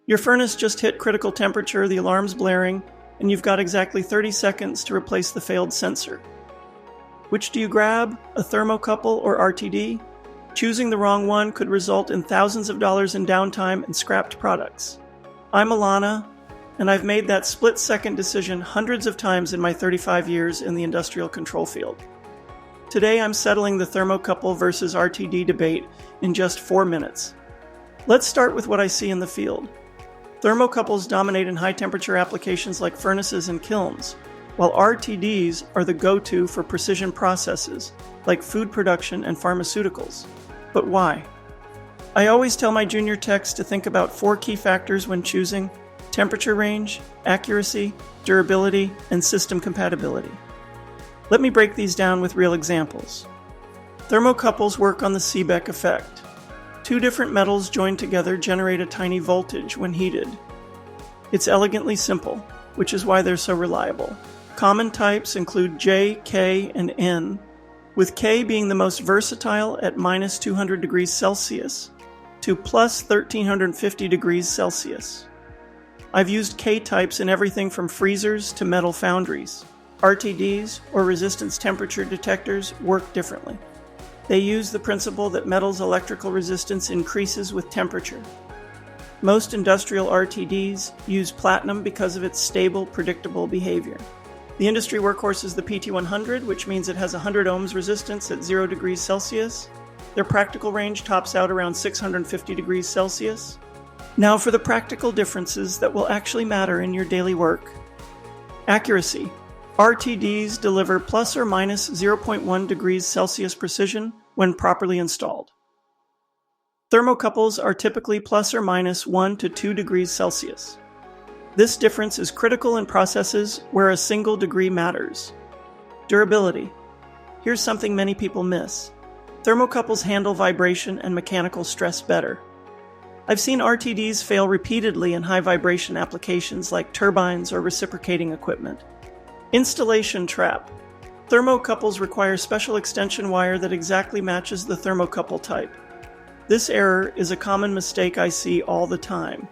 Your furnace just hit critical temperature, the alarm's blaring, and you've got exactly 30 seconds to replace the failed sensor. Which do you grab, a thermocouple or RTD? Choosing the wrong one could result in thousands of dollars in downtime and scrapped products. I'm Alana, and I've made that split-second decision hundreds of times in my 35 years in the industrial control field. Today I'm settling the thermocouple versus RTD debate in just 4 minutes. Let's start with what I see in the field. Thermocouples dominate in high-temperature applications like furnaces and kilns, while RTDs are the go-to for precision processes like food production and pharmaceuticals. But why? I always tell my junior techs to think about 4 key factors when choosing: temperature range, accuracy, durability, and system compatibility. Let me break these down with real examples. Thermocouples work on the Seebeck effect. 2 different metals joined together generate a tiny voltage when heated. It's elegantly simple, which is why they're so reliable. Common types include J, K, and N, with K being the most versatile at minus 200 degrees Celsius to plus 1350 degrees Celsius. I've used K types in everything from freezers to metal foundries. RTDs, or resistance temperature detectors, work differently. They use the principle that metal's electrical resistance increases with temperature. Most industrial RTDs use platinum because of its stable, predictable behavior. The industry workhorse is the PT100, which means it has 100 ohms resistance at 0 degrees Celsius. Their practical range tops out around 650 degrees Celsius. Now for the practical differences that will actually matter in your daily work. Accuracy. RTDs deliver plus or minus 0.1 degrees Celsius precision when properly installed. Thermocouples are typically plus or minus 1 to 2 degrees Celsius. This difference is critical in processes where a single degree matters. Durability. Here's something many people miss. Thermocouples handle vibration and mechanical stress better. I've seen RTDs fail repeatedly in high vibration applications like turbines or reciprocating equipment. Installation trap. Thermocouples require special extension wire that exactly matches the thermocouple type. This error is a common mistake I see all the time.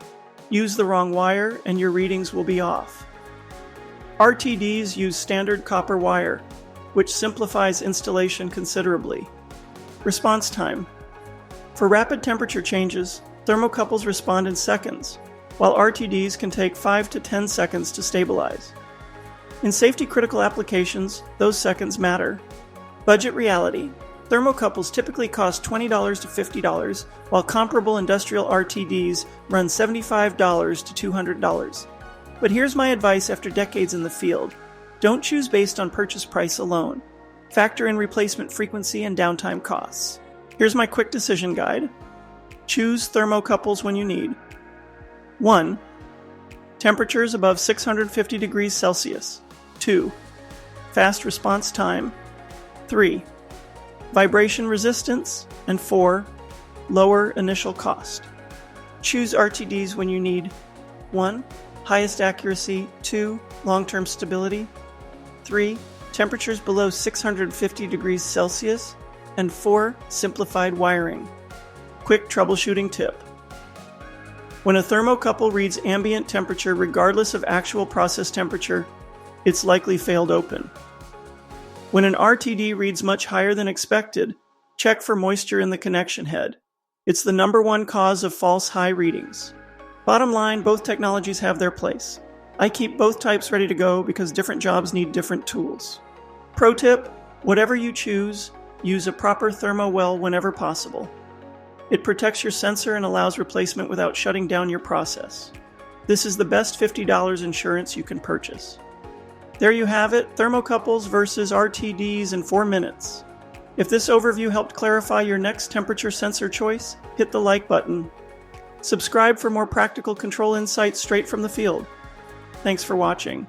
Use the wrong wire and your readings will be off. RTDs use standard copper wire, which simplifies installation considerably. Response time. For rapid temperature changes, thermocouples respond in seconds, while RTDs can take 5 to 10 seconds to stabilize. In safety-critical applications, those seconds matter. Budget reality. Thermocouples typically cost $20 to $50, while comparable industrial RTDs run $75 to $200. But here's my advice after decades in the field. Don't choose based on purchase price alone. Factor in replacement frequency and downtime costs. Here's my quick decision guide. Choose thermocouples when you need. 1. Temperatures above 650 degrees Celsius. 2. Fast response time. 3. Vibration resistance. And 4. Lower initial cost. Choose RTDs when you need 1. Highest accuracy. 2. Long-term stability. 3. Temperatures below 650 degrees Celsius. And 4. Simplified wiring. Quick troubleshooting tip. When a thermocouple reads ambient temperature regardless of actual process temperature, it's likely failed open. When an RTD reads much higher than expected, check for moisture in the connection head. It's the #1 cause of false high readings. Bottom line, both technologies have their place. I keep both types ready to go because different jobs need different tools. Pro tip, whatever you choose, use a proper thermo well whenever possible. It protects your sensor and allows replacement without shutting down your process. This is the best $50 insurance you can purchase. There you have it, thermocouples versus RTDs in 4 minutes. If this overview helped clarify your next temperature sensor choice, hit the like button. Subscribe for more practical control insights straight from the field. Thanks for watching.